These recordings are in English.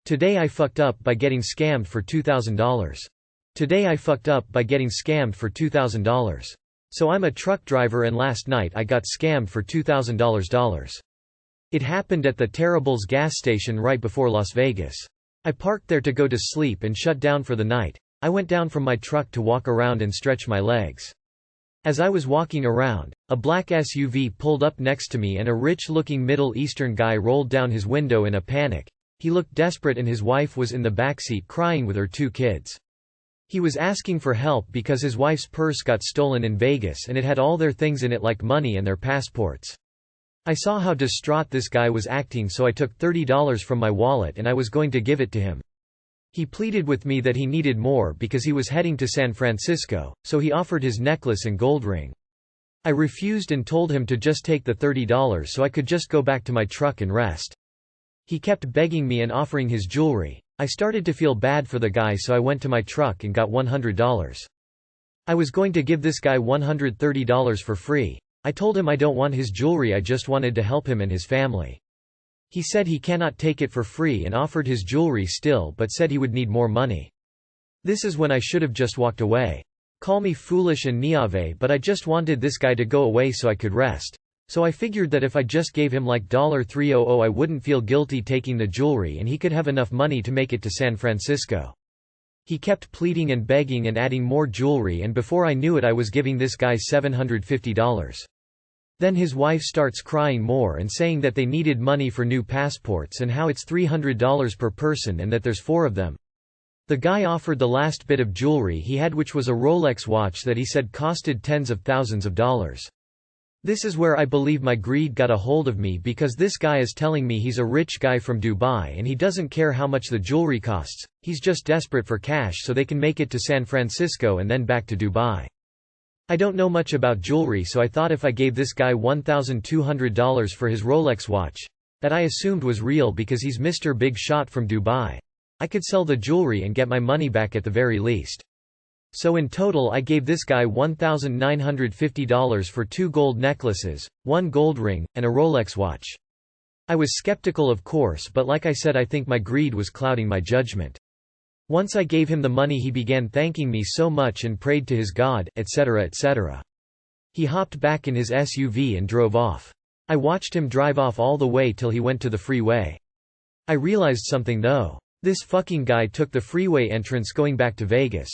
Today I fucked up by getting scammed for $2,000. Today I fucked up by getting scammed for $2,000. So I'm a truck driver and last night I got scammed for $2,000. It happened at the Terribles gas station right before Las Vegas. I parked there to go to sleep and shut down for the night. I went down from my truck to walk around and stretch my legs. As I was walking around, a black SUV pulled up next to me and a rich-looking Middle Eastern guy rolled down his window in a panic. He looked desperate and his wife was in the backseat crying with her 2 kids. He was asking for help because his wife's purse got stolen in Vegas and it had all their things in it like money and their passports. I saw how distraught this guy was acting, so I took $30 from my wallet and I was going to give it to him. He pleaded with me that he needed more because he was heading to San Francisco, so he offered his necklace and gold ring. I refused and told him to just take the $30 so I could just go back to my truck and rest. He kept begging me and offering his jewelry. I started to feel bad for the guy, so I went to my truck and got $100. I was going to give this guy $130 for free. I told him I don't want his jewelry, I just wanted to help him and his family. He said he cannot take it for free and offered his jewelry still but said he would need more money. This is when I should have just walked away. Call me foolish and niave, but I just wanted this guy to go away so I could rest. So I figured that if I just gave him like $300 I wouldn't feel guilty taking the jewelry and he could have enough money to make it to San Francisco. He kept pleading and begging and adding more jewelry, and before I knew it I was giving this guy $750. Then his wife starts crying more and saying that they needed money for new passports and how it's $300 per person and that there's 4 of them. The guy offered the last bit of jewelry he had, which was a Rolex watch that he said costed tens of thousands of dollars. This is where I believe my greed got a hold of me, because this guy is telling me he's a rich guy from Dubai and he doesn't care how much the jewelry costs, he's just desperate for cash so they can make it to San Francisco and then back to Dubai. I don't know much about jewelry, so I thought if I gave this guy $1,200 for his Rolex watch, that I assumed was real because he's Mr. Big Shot from Dubai, I could sell the jewelry and get my money back at the very least. So in total I gave this guy $1,950 for 2 gold necklaces, 1 gold ring, and a Rolex watch. I was skeptical of course, but like I said, I think my greed was clouding my judgment. Once I gave him the money he began thanking me so much and prayed to his God, etc. etc. He hopped back in his SUV and drove off. I watched him drive off all the way till he went to the freeway. I realized something though. This fucking guy took the freeway entrance going back to Vegas.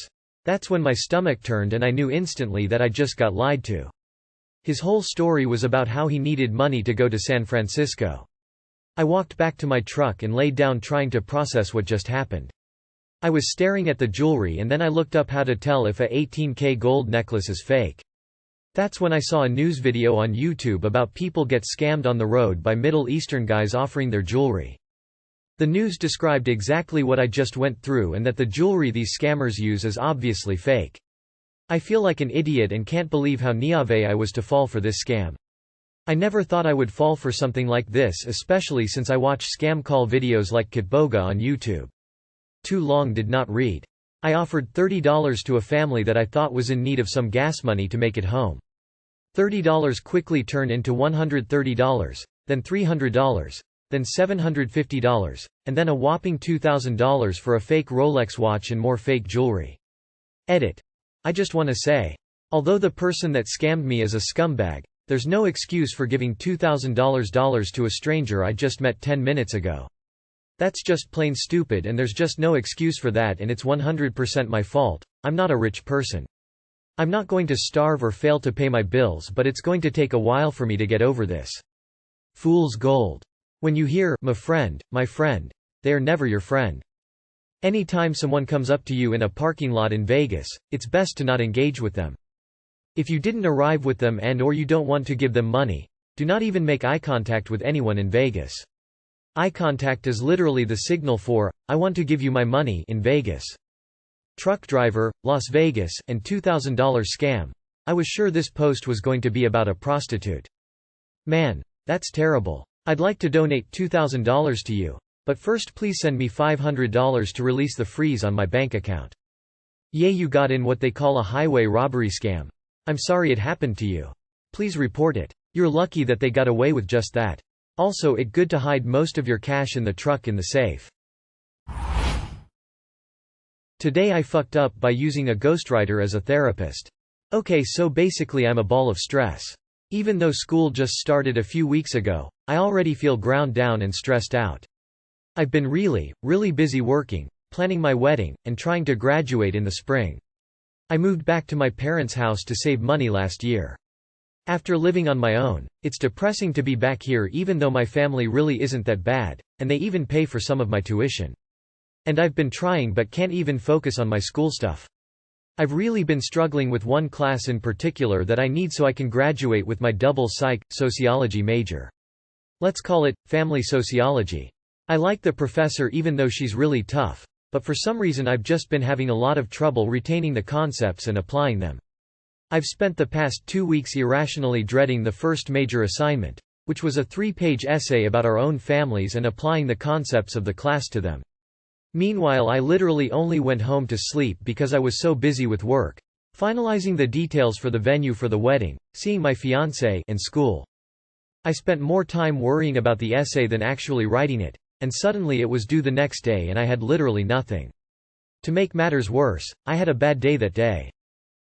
That's when my stomach turned and I knew instantly that I just got lied to. His whole story was about how he needed money to go to San Francisco. I walked back to my truck and laid down trying to process what just happened. I was staring at the jewelry and then I looked up how to tell if a 18K gold necklace is fake. That's when I saw a news video on YouTube about people get scammed on the road by Middle Eastern guys offering their jewelry. The news described exactly what I just went through, and that the jewelry these scammers use is obviously fake. I feel like an idiot and can't believe how niave I was to fall for this scam. I never thought I would fall for something like this, especially since I watch scam call videos like Kitboga on YouTube. Too long did not read. I offered $30 to a family that I thought was in need of some gas money to make it home. $30 quickly turned into $130, then $300, then $750, and then a whopping $2,000 for a fake Rolex watch and more fake jewelry. Edit. I just want to say, although the person that scammed me is a scumbag, there's no excuse for giving $2,000 to a stranger I just met 10 minutes ago. That's just plain stupid, and there's just no excuse for that, and it's 100% my fault. I'm not a rich person. I'm not going to starve or fail to pay my bills, but it's going to take a while for me to get over this. Fool's gold. When you hear, my friend, they are never your friend. Anytime someone comes up to you in a parking lot in Vegas, it's best to not engage with them. If you didn't arrive with them and/or you don't want to give them money, do not even make eye contact with anyone in Vegas. Eye contact is literally the signal for, I want to give you my money in Vegas. Truck driver, Las Vegas, and $2,000 scam. I was sure this post was going to be about a prostitute. Man, that's terrible. I'd like to donate $2,000 to you. But first please send me $500 to release the freeze on my bank account. Yay, you got in what they call a highway robbery scam. I'm sorry it happened to you. Please report it. You're lucky that they got away with just that. Also, it's good to hide most of your cash in the truck in the safe. Today I fucked up by using a ghostwriter as a therapist. Okay, so basically I'm a ball of stress. Even though school just started a few weeks ago, I already feel ground down and stressed out. I've been really busy working, planning my wedding, and trying to graduate in the spring. I moved back to my parents' house to save money last year. After living on my own, it's depressing to be back here even though my family really isn't that bad, and they even pay for some of my tuition. And I've been trying but can't even focus on my school stuff. I've really been struggling with one class in particular that I need so I can graduate with my double sociology major. Let's call it family sociology. I like the professor even though she's really tough, but for some reason I've just been having a lot of trouble retaining the concepts and applying them. I've spent the past 2 weeks irrationally dreading the first major assignment, which was a 3-page essay about our own families and applying the concepts of the class to them. Meanwhile, I literally only went home to sleep because I was so busy with work, finalizing the details for the venue for the wedding, seeing my fiancé, and school. I spent more time worrying about the essay than actually writing it, and suddenly it was due the next day and I had literally nothing. To make matters worse, I had a bad day that day.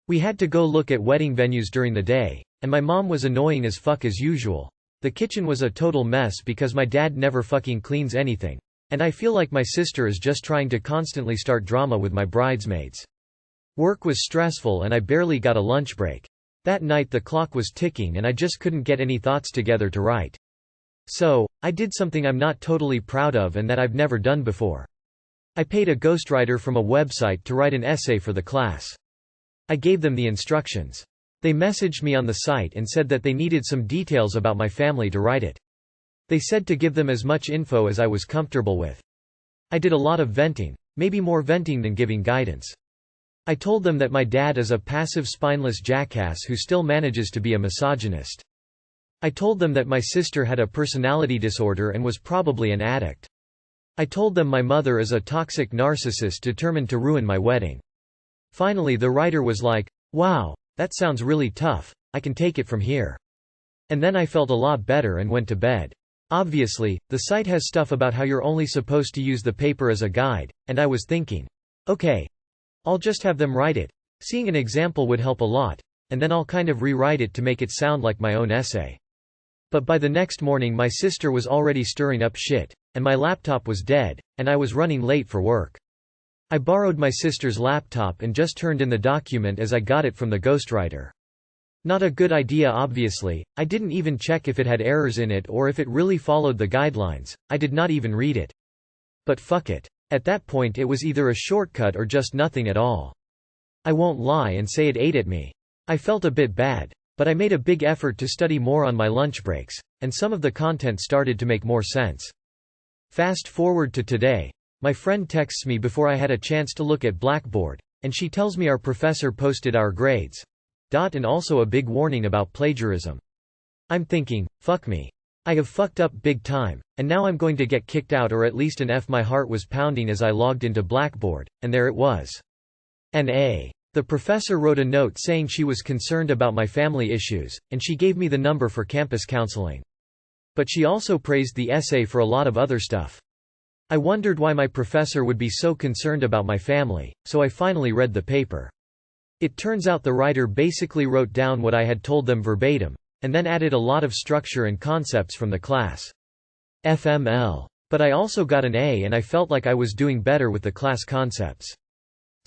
We had to go look at wedding venues during the day, and my mom was annoying as fuck as usual. The kitchen was a total mess because my dad never fucking cleans anything. And I feel like my sister is just trying to constantly start drama with my bridesmaids. Work was stressful and I barely got a lunch break. That night the clock was ticking and I just couldn't get any thoughts together to write. So, I did something I'm not totally proud of and that I've never done before. I paid a ghostwriter from a website to write an essay for the class. I gave them the instructions. They messaged me on the site and said that they needed some details about my family to write it. They said to give them as much info as I was comfortable with. I did a lot of venting, maybe more venting than giving guidance. I told them that my dad is a passive spineless jackass who still manages to be a misogynist. I told them that my sister had a personality disorder and was probably an addict. I told them my mother is a toxic narcissist determined to ruin my wedding. Finally the writer was like, "Wow, that sounds really tough, I can take it from here." And then I felt a lot better and went to bed. Obviously, the site has stuff about how you're only supposed to use the paper as a guide, and I was thinking, okay, I'll just have them write it. Seeing an example would help a lot, and then I'll kind of rewrite it to make it sound like my own essay. But by the next morning my sister was already stirring up shit, and my laptop was dead, and I was running late for work. I borrowed my sister's laptop and just turned in the document as I got it from the ghostwriter. Not a good idea obviously, I didn't even check if it had errors in it or if it really followed the guidelines, I did not even read it. But fuck it. At that point it was either a shortcut or just nothing at all. I won't lie and say it ate at me. I felt a bit bad, but I made a big effort to study more on my lunch breaks, and some of the content started to make more sense. Fast forward to today, my friend texts me before I had a chance to look at Blackboard, and she tells me our professor posted our grades. And also a big warning about plagiarism. I'm thinking, fuck me. I have fucked up big time, and now I'm going to get kicked out or at least an F. My heart was pounding as I logged into Blackboard, and there it was. An A. The professor wrote a note saying she was concerned about my family issues, and she gave me the number for campus counseling. But she also praised the essay for a lot of other stuff. I wondered why my professor would be so concerned about my family, so I finally read the paper. It turns out the writer basically wrote down what I had told them verbatim, and then added a lot of structure and concepts from the class. FML. But I also got an A and I felt like I was doing better with the class concepts.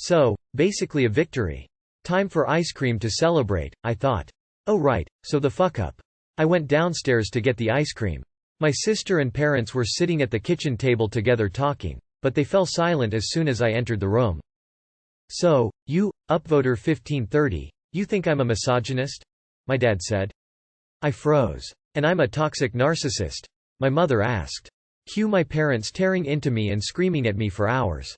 So, basically a victory. Time for ice cream to celebrate, I thought. Oh right, so the fuck up. I went downstairs to get the ice cream. My sister and parents were sitting at the kitchen table together talking, but they fell silent as soon as I entered the room. "So, you, upvoter 1530, you think I'm a misogynist?" my dad said. I froze. "And I'm a toxic narcissist?" my mother asked. Cue my parents tearing into me and screaming at me for hours.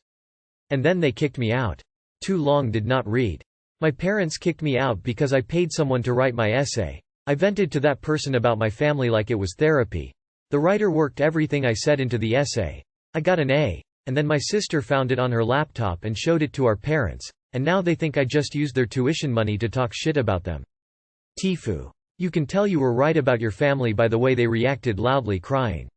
And then they kicked me out. Too long did not read. My parents kicked me out because I paid someone to write my essay. I vented to that person about my family like it was therapy. The writer worked everything I said into the essay. I got an A. And then my sister found it on her laptop and showed it to our parents, and now they think I just used their tuition money to talk shit about them. TIFU. You can tell you were right about your family by the way they reacted loudly crying.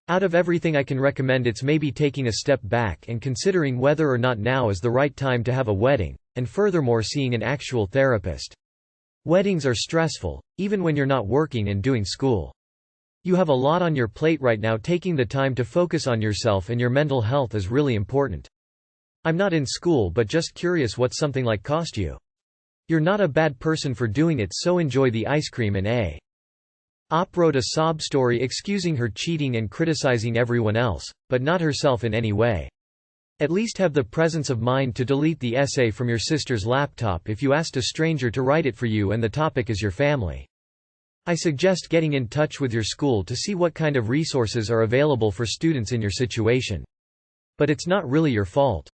Out of everything I can recommend, it's maybe taking a step back and considering whether or not now is the right time to have a wedding, and furthermore seeing an actual therapist. Weddings are stressful, even when you're not working and doing school. You have a lot on your plate right now. Taking the time to focus on yourself and your mental health is really important. I'm not in school but just curious what something like cost you. You're not a bad person for doing it, so enjoy the ice cream. And Op wrote a sob story excusing her cheating and criticizing everyone else, but not herself in any way. At least have the presence of mind to delete the essay from your sister's laptop if you asked a stranger to write it for you and the topic is your family. I suggest getting in touch with your school to see what kind of resources are available for students in your situation. But it's not really your fault.